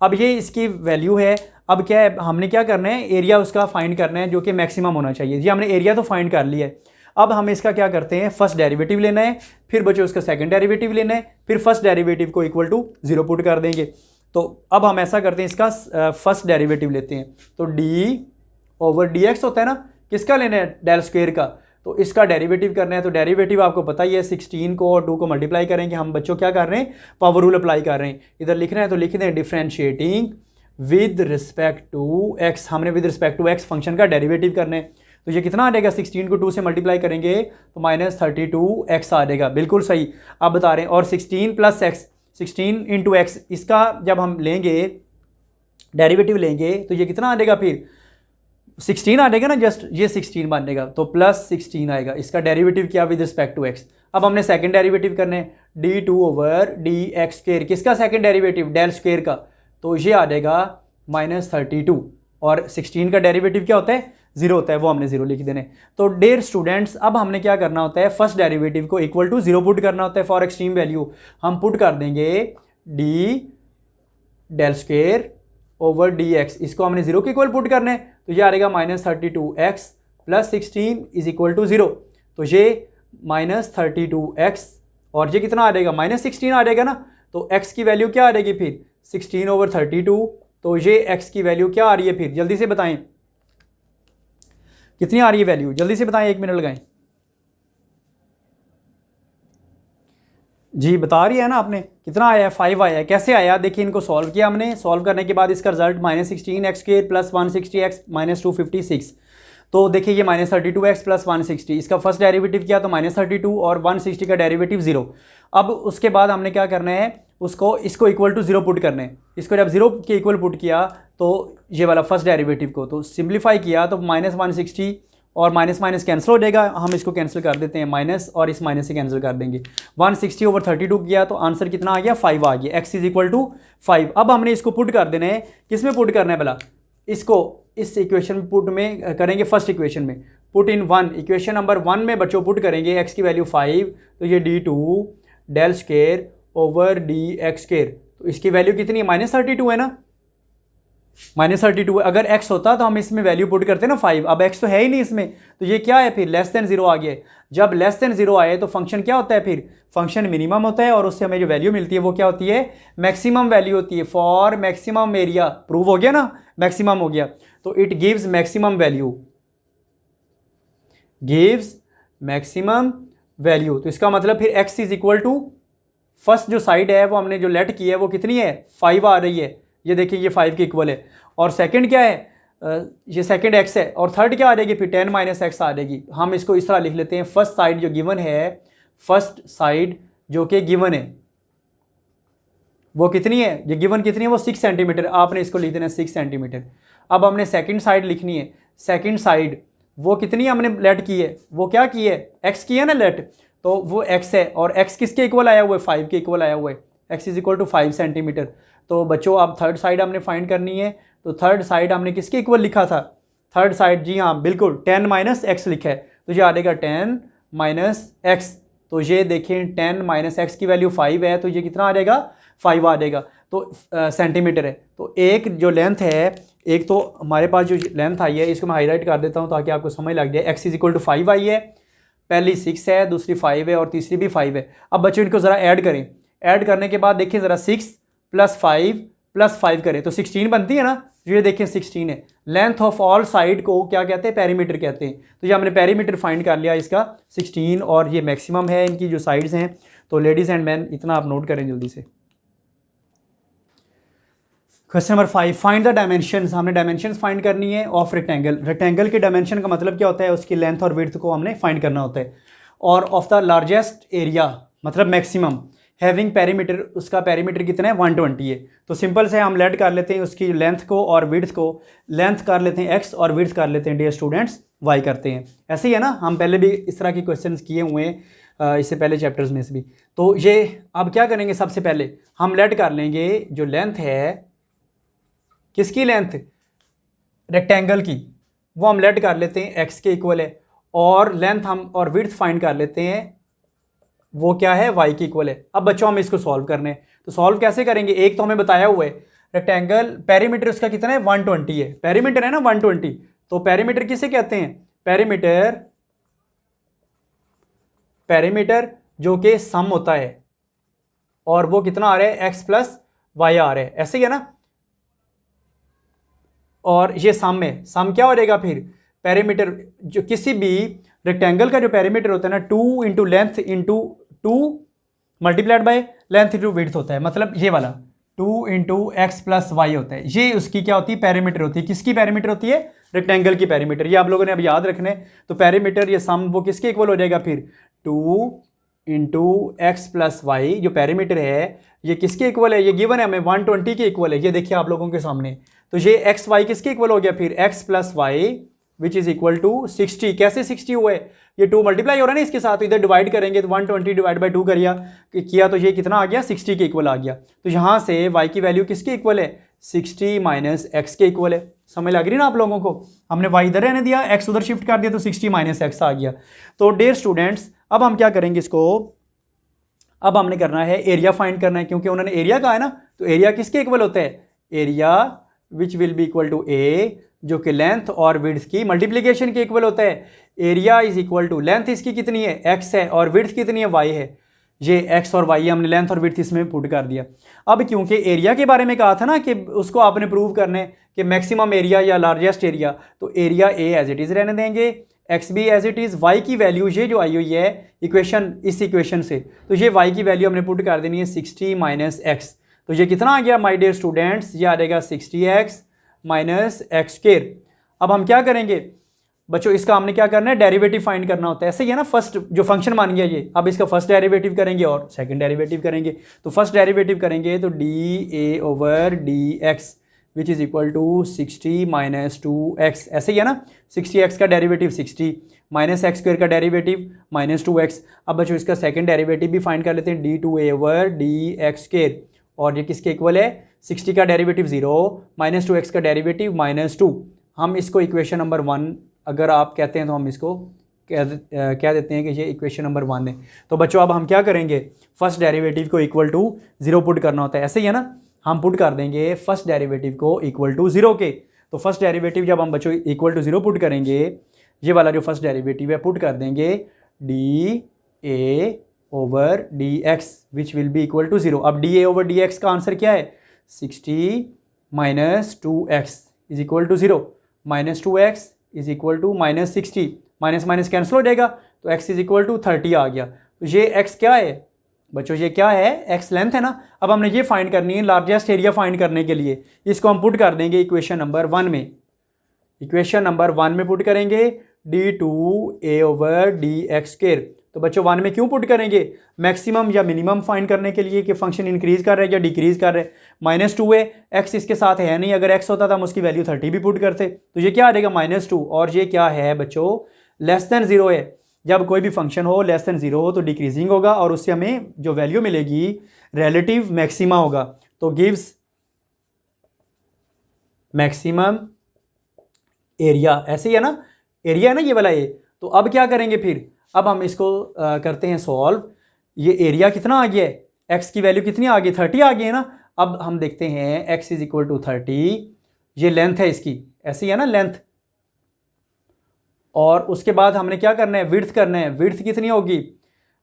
अब ये इसकी वैल्यू है। अब क्या है, हमने क्या करना है, एरिया उसका फाइंड करना है जो कि मैक्सिमम होना चाहिए। जी हमने एरिया तो फाइंड कर लिया है। अब हम इसका क्या करते हैं, फर्स्ट डेरिवेटिव लेना है, फिर बच्चों उसका सेकंड डेरिवेटिव लेना है, फिर फर्स्ट डेरिवेटिव को इक्वल टू 0 पुट कर देंगे। तो अब हम ऐसा करते हैं, इसका फर्स्ट डेरिवेटिव लेते हैं, तो डी ओवर डी एक्स होता है ना, किसका लेना है, डेल स्क्वायर का। तो इसका डेरिवेटिव करना है, तो डेरिवेटिव आपको पता ही है, 16 को और 2 को मल्टीप्लाई करेंगे। हम बच्चों क्या कर रहे हैं, पावर रूल अप्लाई कर रहे हैं। इधर लिखना है तो लिख दें differentiating with respect to X, हमने with respect to X function का डेरिवेटिव करना है। तो ये कितना आ जाएगा, 16 को 2 से मल्टीप्लाई करेंगे तो माइनस 32 एक्स आ जाएगा, बिल्कुल सही आप बता रहे हैं। और 16 प्लस एक्स, 16 इंटू एक्स, इसका जब हम लेंगे डेरिवेटिव लेंगे तो ये कितना आ जाएगा, फिर 16 आ जाएगा ना, जस्ट ये 16 बन जाएगा, तो प्लस 16 आएगा। इसका डेरिवेटिव क्या, विद रिस्पेक्ट टू एक्स। अब हमने सेकंड डेरिवेटिव करना है, d2 over d x square, किसका सेकंड डेरिवेटिव, डेल स्क्वेयर का, तो ये आ जाएगा माइनस 32, और 16 का डेरिवेटिव क्या होता है, 0 होता है, वो हमने 0 लिख देने। तो डियर स्टूडेंट्स अब हमने क्या करना होता है, फर्स्ट डेरिवेटिव को इक्वल टू 0 पुट करना होता है। फॉर एक्सट्रीम वैल्यू हम पुट कर देंगे d del square over d x, इसको हमने 0 के इक्वल पुट करना है, तो ये आ रहेगा minus 32 x plus 16 is equal to 0। तो ये माइनस 32 एक्स, और ये कितना आ जाएगा, माइनस 16 आ जाएगा ना, तो x की वैल्यू क्या आ जाएगी फिर 16 ओवर 32। तो ये x की वैल्यू क्या आ रही है, फिर जल्दी से बताएं कितनी आ रही है वैल्यू, जल्दी से बताएं, 1 मिनट लगाएं। जी बता रही है ना आपने, कितना आया है, 5 आया है। कैसे आया, देखिए इनको सॉल्व किया हमने, सॉल्व करने के बाद इसका result minus 16 x square plus 160 x minus 256। तो देखिए ये माइनस 32 एक्स प्लस 160, इसका फर्स्ट डेरिवेटिव किया तो माइनस 32, और 160 का डेरिवेटिव 0। अब उसके बाद हमने क्या करना है, इसको इक्वल टू 0 पुट करना है। इसको जब 0 के इक्वल पुट किया तो ये वाला फर्स्ट डेरिवेटिव को तो सिंप्लीफाई किया तो माइनस 160 और माइनस माइनस कैंसिल हो जाएगा, हम इसको कैंसिल कर देते हैं, माइनस और इस माइनस से कैंसिल कर देंगे। 160 ओवर 32 किया तो आंसर कितना आ गया, 5 आ गया, x इज इक्वल टू 5। अब हमने इसको पुट कर देना है, किस में पुट करना है भला, इसको इस इक्वेशन में पुट में करेंगे, फर्स्ट इक्वेशन में। Put in one, equation number 1 में बच्चों पुट करेंगे x की वैल्यू 5, तो ये d2 del square over dx square, तो इसकी वैल्यू कितनी है -32 है ना, -32 है। अगर x होता तो हम इसमें वैल्यू पुट करते ना 5, अब x तो है ही नहीं इसमें, तो ये क्या है फिर लेस देन 0 आ गया। जब लेस देन 0 आए तो फंक्शन क्या होता है, फिर फंक्शन मिनिमम होता है और उससे हमें जो वैल्यू मिलती है वो क्या होती है, मैक्सिमम वैल्यू होती है। फॉर मैक्सिमम एरिया, प्रूव हो गया ना, मैक्सिमम हो गया, तो it gives maximum value, gives maximum value. तो इसका मतलब फिर x is equal to first जो साइड है वो हमने जो लेट की है वो कितनी है 5 आ रही है, ये देखिए ये 5 के इक्वल है। और सेकंड क्या है, ये सेकंड x है, और थर्ड क्या आ जाएगी फिर 10 माइनस एक्स आ जाएगी। हम इसको इस तरह लिख लेते हैं, फर्स्ट साइड जो गिवन है, फर्स्ट साइड जो कि गिवन है वो कितनी है, ये गिवन कितनी है वो 6 सेंटीमीटर, आपने इसको लिख देना 6 सेंटीमीटर। अब हमने सेकंड साइड लिखनी है, सेकंड साइड वो कितनी हमने लेट की है, वो क्या की है x की है ना लेट, तो वो x है, और x किसके इक्वल आया हुआ है 5 के इक्वल आया हुआ है, x is equal to 5 centimetre. तो बच्चों अब थर्ड साइड हमने फाइंड करनी है, तो थर्ड साइड हमने किसके इक्वल लिखा था, थर्ड साइड जी हाँ बिल्कुल 10 माइनस एक्स लिखा है, तो ये आ जाएगा 10 माइनस एक्स। तो ये देखें 10 माइनस एक्स की वैल्यू 5 है, तो ये कितना आ जाएगा 5 आ जाएगा, तो सेंटीमीटर है। तो एक जो लेंथ है, एक तो हमारे पास जो लेंथ आई है इसको मैं हाईलाइट कर देता हूँ ताकि आपको समझ लग जाए। एक्स इज इक्वल टू 5 आई है, पहली 6 है, दूसरी 5 है और तीसरी भी 5 है। अब बच्चों इनको ज़रा ऐड करें, ऐड करने के बाद देखिए ज़रा 6 + 5 + 5 करें तो 16 बनती है ना, ये देखिए 16 है। लेंथ ऑफ ऑल साइड को क्या कहते हैं, पेरीमीटर कहते हैं। तो ये हमने पेरीमीटर फाइंड कर लिया इसका 16, और ये मैक्सिमम है इनकी जो साइड्स हैं। तो लेडीज़ एंड मैन इतना आप नोट करें जल्दी से। Question number 5, find the dimensions. हमने डायमेंशंस फाइंड करनी है ऑफ रेक्टेंगल। रेक्टेंगल के डायमेंशन का मतलब क्या होता है, उसकी लेंथ और विड्थ को हमने फाइंड करना होता है। और ऑफ द लार्जेस्ट एरिया मतलब मैक्सिमम हैविंग पेरीमीटर, उसका पेरीमीटर कितना है 120 है। तो सिंपल से हम लेट कर लेते हैं उसकी लेंथ को और विड्थ को, लेंथ कर लेते हैं x और विड्थ कर लेते हैं डियर स्टूडेंट्स y करते हैं। ऐसे ही है ना, हम पहले भी इस तरह के क्वेश्चन किए हुए हैं इससे पहले चैप्टर्स में से भी। तो ये अब क्या करेंगे, सबसे पहले हम लेट कर लेंगे जो लेंथ है, किसकी लेंथ, रेक्टेंगल की, वो हम लेट कर लेते हैं x के इक्वल है, और लेंथ हम और विड्थ फाइंड कर लेते हैं वो क्या है y के इक्वल है। अब बच्चों हम इसको सॉल्व करने हैं, तो सॉल्व कैसे करेंगे, एक तो हमें बताया हुआ है रेक्टेंगल पेरीमीटर उसका कितना है 120 है, पेरीमीटर है ना 120। तो पेरीमीटर किसे कहते हैं, पेरीमीटर, पेरीमीटर जो कि सम होता है, और वो कितना आ रहा है x + y आ रहा है, ऐसे ही है ना। और ये सम है, सम क्या हो जाएगा फिर, पेरीमीटर जो किसी भी रेक्टेंगल का जो पेरीमीटर होता है ना 2 into length into 2 multiplied by length into width होता है, मतलब ये वाला 2 इंटू x + y होता है। ये उसकी क्या होती है, पेरीमीटर होती है। किसकी पेरीमीटर होती है, रेक्टेंगल की पेरीमीटर। ये आप लोगों ने अब याद रखने। तो पेरीमीटर ये सम वो किसके इक्वल हो जाएगा फिर, 2 इंटू x + y जो पेरीमीटर है ये किसके इक्वल है, ये गिवन है हमें 120 के इक्वल है, ये देखिए आप लोगों के सामने। तो ये x y किसके इक्वल हो गया फिर, x + y which is equal to 60। कैसे 60 हुए, ये 2 मल्टीप्लाई हो रहा है ना इसके साथ, तो इधर डिवाइड करेंगे तो 120 डिवाइड बाई 2 किया तो ये कितना आ गया 60 के इक्वल आ गया। तो यहाँ से y की वैल्यू किसके इक्वल है, 60 माइनस x के इक्वल है। समझ लग रही ना आप लोगों को, हमने y इधर रहने दिया, x उधर शिफ्ट कर दिया तो 60 माइनस x आ गया। तो डियर स्टूडेंट्स अब हम क्या करेंगे इसको, अब हमने करना है एरिया फाइंड करना है, क्योंकि उन्होंने एरिया कहा है ना, तो एरिया किसके इक्वल होता है, area which will be equal to A, जो कि लेंथ और विड्थ की मल्टीप्लिकेशन के इक्वल होता है। Area is equal to length इसकी कितनी है x है और विड्थ कितनी है y है, ये x और y हमने लेंथ और विड्थ इसमें पुट कर दिया। अब क्योंकि एरिया के बारे में कहा था ना कि उसको आपने प्रूव करना है कि मैक्सिमम एरिया या लार्जेस्ट एरिया, तो area a as it is रहने देंगे, x भी एज इट इज़, y की वैल्यू ये जो आई हुई है इक्वेशन, इस इक्वेशन से, तो ये y की वैल्यू हमने पुट कर देनी है 60 माइनस x। तो ये कितना आ गया माय डियर स्टूडेंट्स, ये आ जाएगा 60x माइनस एक्स स्क्वायर। अब हम क्या करेंगे बच्चों, इसका हमने क्या करना है, डेरिवेटिव फाइंड करना होता है। ऐसे ही है ना, फर्स्ट जो फंक्शन मान गया ये, अब इसका फर्स्ट डेरिवेटिव करेंगे और सेकंड डेरिवेटिव करेंगे। तो फर्स्ट डेरिवेटिव करेंगे तो dA/dx which is equal to 60 minus 2x, ऐसे ही है ना, 60x का डेरिवेटिव 60 माइनस एक्स स्क्वायर का डेरिवेटिव माइनस 2x। अब बच्चों इसका सेकंड डेरिवेटिव भी फाइंड कर लेते हैं, d2a/dx स्क्वायर, और ये किसके इक्वल है, 60 का डेरिवेटिव 0 माइनस 2x का डेरिवेटिव -2। हम इसको इक्वेशन नंबर 1 अगर आप कहते हैं तो हम इसको कह देते हैं कि ये इक्वेशन नंबर 1 है। तो बच्चों अब हम क्या करेंगे, फर्स्ट डेरिवेटिव को इक्वल टू 0 पुट करना होता है, ऐसे ही है ना। हम पुट कर देंगे फर्स्ट डेरिवेटिव को इक्वल टू 0 के। तो फर्स्ट डेरिवेटिव जब हम बच्चों इक्वल टू 0 पुट करेंगे, ये वाला जो फर्स्ट डेरिवेटिव है पुट कर देंगे d A over d x which will be equal to 0। अब d A over d x का आंसर क्या है, 60 minus 2x is equal to 0, minus 2x is equal to minus 60, minus minus cancel हो जाएगा तो x इज इक्वल टू 30 आ गया। तो ये x क्या है बच्चों, ये क्या है, x लेंथ है ना। अब हमने ये फाइंड करनी है लार्जेस्ट एरिया फाइंड करने के लिए, इसको हम पुट कर देंगे इक्वेशन नंबर 1 में। इक्वेशन नंबर 1 में पुट करेंगे d2a over d x square. तो बच्चों 1 में क्यों पुट करेंगे, मैक्सिमम या मिनिमम फाइंड करने के लिए कि फंक्शन इंक्रीज कर रहा है या डिक्रीज कर रहा है। -2 है, x इसके साथ है नहीं, अगर x होता था हम उसकी वैल्यू 30 भी पुट करते। तो ये क्या आ जाएगा -2, और ये क्या है बच्चों, लेस देन 0 है। जब कोई भी फंक्शन हो लेस देन 0 हो तो डिक्रीजिंग होगा और उससे हमें जो वैल्यू मिलेगी रिलेटिव मैक्सिमा होगा। तो गिव्स मैक्सिमम एरिया, ऐसे ही है ना, एरिया है ना ये वाला ए। तो अब क्या करेंगे फिर, अब हम इसको करते हैं सॉल्व। ये एरिया कितना आ गया है, एक्स की वैल्यू कितनी आ गई, 30 आ गई है ना। अब हम देखते हैं एक्स इज इक्वल टू 30, ये लेंथ है इसकी, ऐसे ही है ना लेंथ। और उसके बाद हमने क्या करना है, विड्थ करना है। विड्थ कितनी होगी,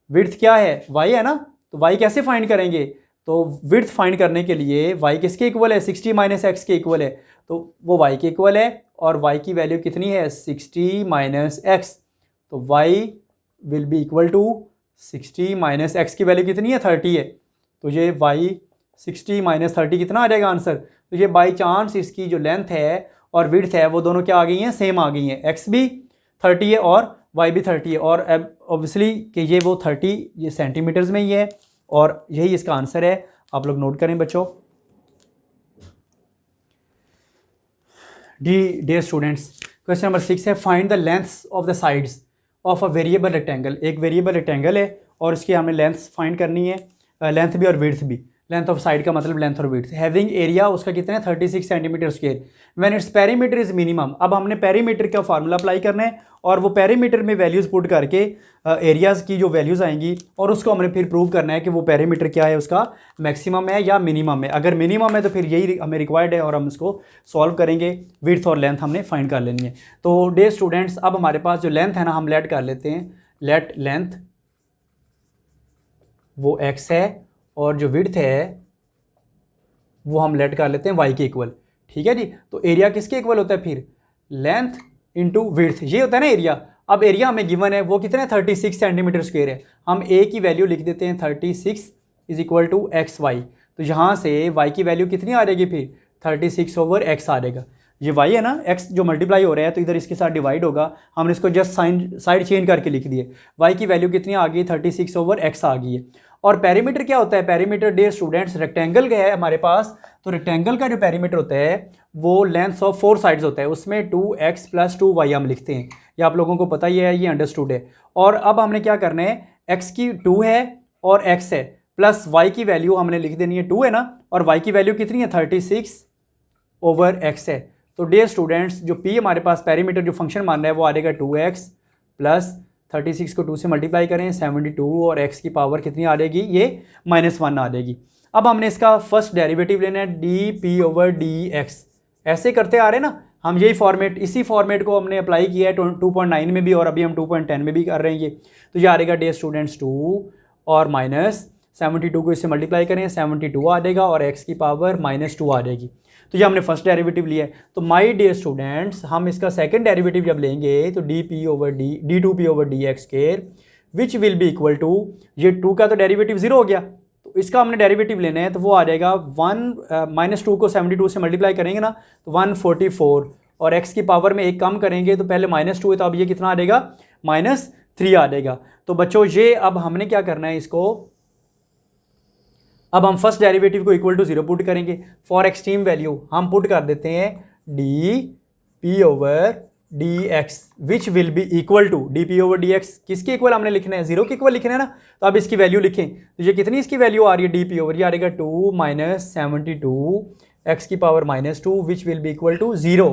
विड्थ क्या है, वाई है ना। तो वाई कैसे फाइंड करेंगे, तो विड्थ फाइंड करने के लिए वाई किसके इक्वल है, 60 माइनस एक्स के इक्वल है। तो वो वाई के इक्वल है और वाई की वैल्यू कितनी है, 60 माइनस एक्स। तो y will be equal to 60 minus x की वैल्यू कितनी है, 30 है। तो ये वाई 60 माइनस 30 कितना आ जाएगा आंसर। तो ये बाई चांस इसकी जो लेंथ है और विड्थ है वो दोनों क्या आ गई हैं, सेम आ गई हैं। एक्स भी 30 है और वाई भी 30 है, और ऑब्वियसली कि ये वो 30 ये सेंटीमीटर्स में ही है और यही इसका आंसर है। आप लोग नोट करें बच्चों। डियर स्टूडेंट्स, क्वेश्चन नंबर 6 है, find the lengths of the sides of a variable rectangle. एक वेरिएबल रेक्टेंगल है और इसकी हमें लेंथ्स फाइंड करनी है, लेंथ भी और विड्थ भी। लेंथ ऑफ साइड का मतलब लेंथ और विड्थ। हैविंग एरिया उसका कितना है, 36 centimetre square. When its perimeter is minimum. अब हमने पेरीमीटर का फार्मूला अप्लाई करना है और वो पेरीमीटर में वैल्यूज़ पुट करके एरियाज़ की जो वैल्यूज़ आएंगी और उसको हमने फिर प्रूव करना है कि वो पेरीमीटर क्या है, उसका मैक्सिमम है या मिनिमम है। अगर मिनिमम है तो फिर यही हमें रिक्वायर्ड है और हम इसको सॉल्व करेंगे। विड्थ और लेंथ हमने फाइंड कर लेनी है। तो डियर स्टूडेंट्स, अब हमारे पास जो लेंथ है ना, हम लेट कर लेते हैं, लेट लेंथ वो x है और जो विड्थ है वो हम लेट कर लेते हैं y के इक्वल। ठीक है जी। तो एरिया किसके इक्वल होता है फिर, लेंथ इंटू विड्थ, ये होता है ना एरिया। अब एरिया हमें गिवन है वो कितना है, 36 सेंटीमीटर स्क्वायर है। हम a की वैल्यू लिख देते हैं 36 is equal to x y. तो यहाँ से y की वैल्यू कितनी आ जाएगी फिर, 36 ओवर x आ जाएगा। ये y है ना, x जो मल्टीप्लाई हो रहा है तो इधर इसके साथ डिवाइड होगा। हमने इसको जस्ट साइड चेंज करके लिख दिए। y की वैल्यू कितनी आ गई, 36 ओवर x आ गई है। और पेरीमीटर क्या होता है, पेरीमीटर डियर स्टूडेंट्स रेक्टेंगल का है हमारे पास। तो रेक्टेंगल का जो पेरीमीटर होता है वो लेंथ्स ऑफ 4 साइड्स होता है, उसमें 2x + 2y हम लिखते हैं। ये आप लोगों को पता ही है, ये अंडरस्टूड है। और अब हमने क्या करना है, x की 2 है और x है प्लस y की वैल्यू हमने लिख देनी है 2 है ना, और y की वैल्यू कितनी है, 36 ओवर x है। तो डियर स्टूडेंट्स, जो p हमारे पास पेरीमीटर जो फंक्शन मान रहा है वो आ जाएगा 2x प्लस 36 को 2 से मल्टीप्लाई करें 72 और x की पावर कितनी आ जाएगी, ये -1 आ जाएगी। अब हमने इसका फर्स्ट डेरिवेटिव लेना है dp ओवर dx। ऐसे करते आ रहे हैं ना हम, यही फॉर्मेट, इसी फॉर्मेट को हमने अप्लाई किया है 2.9 में भी और अभी हम 2.10 में भी कर रहे हैं ये। तो ये आ जाएगा डियर स्टूडेंट्स 2 और -72 को इससे मल्टीप्लाई करें 72 आ जाएगा और x की पावर -2 आ जाएगी। तो ये हमने फर्स्ट डेरिवेटिव लिया है। तो माय डियर स्टूडेंट्स, हम इसका सेकंड डेरिवेटिव जब लेंगे तो d2p over dx square which will be equal to, ये 2 का तो डेरिवेटिव 0 हो गया, तो इसका हमने डेरिवेटिव लेना है तो वो आ जाएगा 2 को 72 से मल्टीप्लाई करेंगे ना तो 144 और x की पावर में एक कम करेंगे तो पहले -2 है तो अब ये कितना आ जाएगा, -3 आ जाएगा। तो बच्चों ये अब हमने क्या करना है, इसको अब हम फर्स्ट डेरिवेटिव को इक्वल टू 0 पुट करेंगे। फॉर एक्सट्रीम वैल्यू हम पुट कर देते हैं dp over dx which will be equal to, dp over dx किसके इक्वल हमने लिखना है, 0 के इक्वल लिखना है ना। तो अब इसकी वैल्यू लिखें तो ये कितनी इसकी वैल्यू आ रही है, dp ओवर, ये आ रहेगा 2 - 72 x की power -2 which will be equal to 0।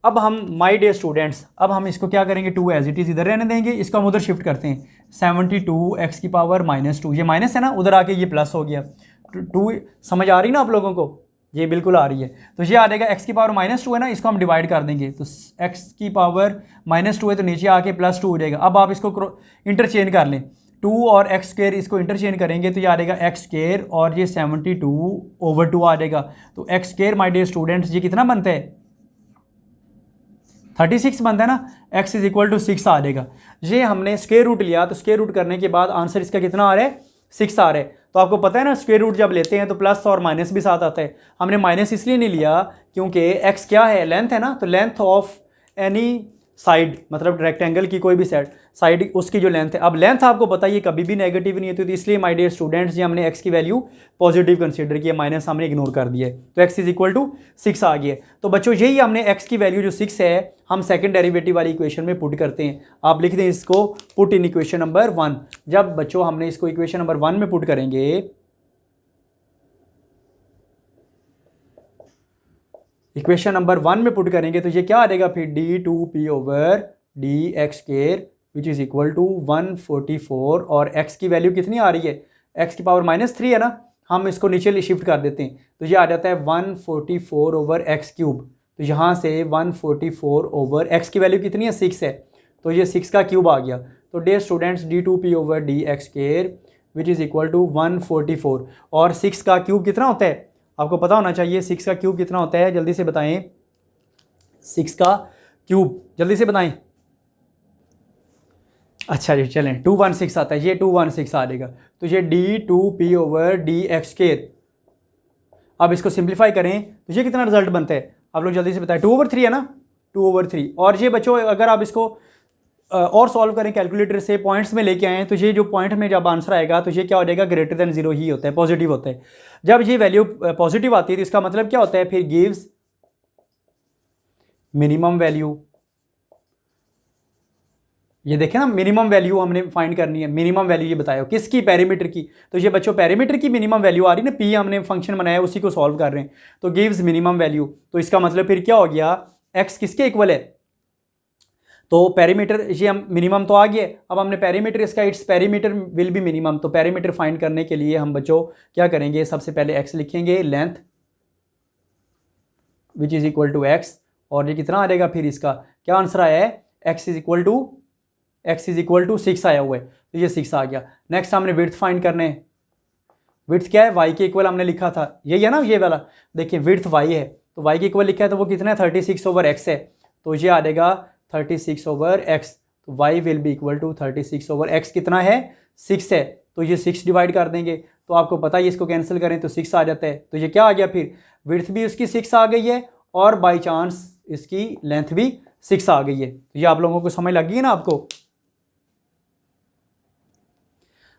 अब हम माय डियर स्टूडेंट्स, अब हम इसको क्या करेंगे, 2 एज इट इज़ इधर रहने देंगे, इसको हम उधर शिफ्ट करते हैं। 72x⁻², ये माइनस है ना, उधर आके ये प्लस हो गया। 2 समझ आ रही ना आप लोगों को, ये बिल्कुल आ रही है। तो ये आ जाएगा x⁻²है ना, इसको हम डिवाइड कर देंगे, तो x⁻² है तो नीचे आके +2 हो जाएगा। अब आप इसको इंटरचेंज कर लें, 2 और x² इसको इंटरचेंज करेंगे तो ये आ जाएगा x² और ये 72/2 आ जाएगा। तो x² माय डियर स्टूडेंट्स ये कितना बनता है, 36 बनता है ना, x = 6 आ जाएगा। ये हमने स्क्वायर रूट लिया, तो स्क्वायर रूट करने के बाद आंसर इसका कितना आ रहा है, 6 आ रहा है। तो आपको पता है ना, स्क्वायर रूट जब लेते हैं तो प्लस और माइनस भी साथ आता है। हमने माइनस इसलिए नहीं लिया क्योंकि x क्या है, लेंथ है ना, तो लेंथ ऑफ एनी साइड, मतलब रेक्टेंगल की कोई भी साइड उसकी जो लेंथ है। अब लेंथ आपको पता है ये कभी भी नेगेटिव नहीं होती, तो इसलिए माय डियर स्टूडेंट्स ये हमने x की वैल्यू पॉजिटिव कंसीडर किया, माइनस हमने इग्नोर कर दिया है, तो x = 6 आ गया। तो बच्चों यही हमने x की वैल्यू जो 6 है हम सेकंड डेरिवेटिव वाली इक्वेशन में पुट करते हैं। आप लिख दें इसको पुट इन इक्वेशन नंबर 1। जब बच्चों हमने इसको इक्वेशन नंबर 1 में पुट करेंगे, इक्वेशन नंबर 1 में पुट करेंगे तो ये क्या आ जाएगा फिर, d2p/dx² which is equal to 144, और x की वैल्यू कितनी आ रही है, x⁻³ है ना, हम इसको नीचे शिफ्ट कर देते हैं तो ये आ जाता है 144/x³। तो यहाँ से 144/x की वैल्यू कितनी है, 6 है, तो ये 6 का क्यूब आ गया। तो dear students d2p/dx² which is equal to 144, और 6 का क्यूब कितना होता है आपको पता होना चाहिए। 6 का क्यूब कितना होता है, जल्दी से बताएं, 6 का क्यूब जल्दी से बताएं। अच्छा जी चलें, 216 आता है, ये 216 आ जाएगा। तो ये d2p/dx², अब इसको सिंप्लीफाई करें तो ये कितना रिजल्ट बनता है, आप लोग जल्दी से बताएं। 2/3 है ना, 2/3। और ये बच्चों अगर आप इसको और सॉल्व करें कैलकुलेटर से, पॉइंट्स में लेके आएँ, तो ये जो पॉइंट में जब आंसर आएगा तो ये क्या हो जाएगा, >0 ही होता है, पॉजिटिव होता है। जब ये वैल्यू पॉजिटिव आती है तो इसका मतलब क्या होता है, फिर गिव्स मिनिमम वैल्यू। ये देखें ना, मिनिमम वैल्यू हमने फाइंड करनी है, मिनिमम वैल्यू ये बताया किसकी, पैरामीटर की। तो ये बच्चों पैरामीटर की मिनिमम वैल्यू आ रही है ना, पी हमने फंक्शन बनाया उसी को सॉल्व कर रहे हैं, तो गिव्स मिनिमम वैल्यू। तो इसका मतलब फिर क्या हो गया, x किसके इक्वल है, तो पैरामीटर ये हम मिनिमम तो आ गया। अब हमने पैरामीटर इसका, it's parameter will be minimum, तो पैरामीटर फाइंड करने के लिए हम बच्चों क्या करेंगे, सबसे पहले x लिखेंगे, length which is equal to x, और ये कितना आ जाएगा, फिर इसका क्या आंसर आया है, x इज़ इक्वल टू 6 आया हुआ है, तो ये 6 आ गया। नेक्स्ट हमने विड्थ फाइंड करने, विड्थ क्या है, y के इक्वल हमने लिखा था, यही है ना ये वाला, देखिए विड्थ y है, तो y के इक्वल लिखा है तो वो कितना है, 36/x है, तो ये आ जाएगा 36/x, तो y will be equal to 36/x कितना है, 6 है, तो ये 6 डिवाइड कर देंगे, तो आपको पता है इसको कैंसिल करें तो 6 आ जाता है। तो ये क्या आ गया, फिर विड्थ भी उसकी 6 आ गई है और बाई चांस इसकी लेंथ भी 6 आ गई है। तो ये आप लोगों को समझ लग गई है ना, आपको,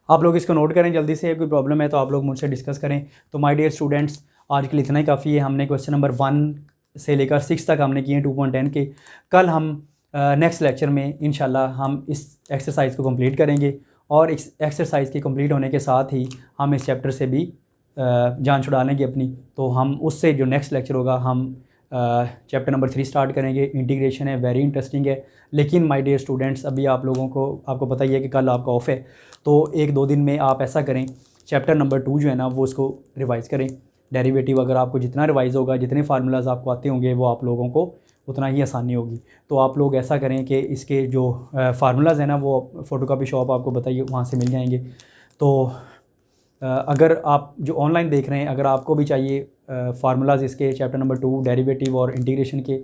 आप लोग इसको नोट करें जल्दी से, कोई प्रॉब्लम है तो आप लोग मुझसे डिस्कस करें। तो माय डियर स्टूडेंट्स आज के लिए इतना ही काफ़ी है, हमने क्वेश्चन नंबर 1 से लेकर 6 तक हमने किए हैं 2.10 के। कल हम नेक्स्ट लेक्चर में इंशाल्लाह हम इस एक्सरसाइज को कंप्लीट करेंगे, और इस एक्सरसाइज के कंप्लीट होने के साथ ही हम इस चैप्टर से भी जान छुड़ा लेंगे अपनी। तो हम उससे जो नेक्स्ट लेक्चर होगा हम चैप्टर नंबर 3 स्टार्ट करेंगे। इंटीग्रेशन है, वेरी इंटरेस्टिंग है, लेकिन माय डियर स्टूडेंट्स अभी आप लोगों को आपको पता ही है कि कल आपका ऑफ है, तो 1-2 दिन में आप ऐसा करें, चैप्टर नंबर 2 जो है ना वो उसको रिवाइज़ करें। डेरिवेटिव अगर आपको जितना रिवाइज़ होगा, जितने फार्मूलाज आपको आते होंगे, वो आप लोगों को उतना ही आसानी होगी। तो आप लोग ऐसा करें कि इसके जो फार्मूलाज हैं ना वो फ़ोटोकॉपी शॉप आपको बताइए, वहाँ से मिल जाएंगे। तो अगर आप जो ऑनलाइन देख रहे हैं, अगर आपको भी चाहिए फार्मूलाज इसके चैप्टर नंबर 2 डेरिवेटिव और इंटीग्रेशन के,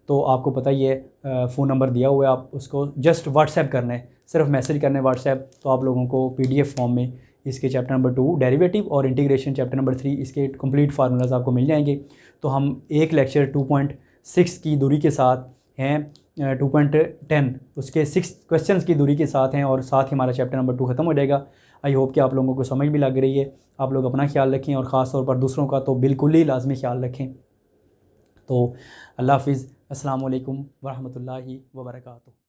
तो आपको पता ही है फ़ोन नंबर दिया हुआ है, आप उसको जस्ट व्हाट्सएप करना है, सिर्फ मैसेज करना है व्हाट्सएप, तो आप लोगों को PDF फॉर्म में इसके चैप्टर नंबर 2 डेरिवेटिव और इंटीग्रेशन चैप्टर नंबर 3 इसके कंप्लीट फार्मूलाज आपको मिल जाएंगे। तो हम एक लेक्चर 2.6 की दूरी के साथ हैं, 2.10 उसके 6 क्वेश्चंस की दूरी के साथ हैं, और साथ ही हमारा चैप्टर नंबर 2 ख़त्म हो जाएगा। आई होप कि आप लोगों को समझ भी लग रही है। आप लोग अपना ख्याल रखें, और ख़ास तौर पर दूसरों का तो बिल्कुल ही लाजमी ख्याल रखें। तो अल्लाह हाफ़िज़, अस्सलाम वालेकुम वरहमतुल्लाहि वबरकातुहू।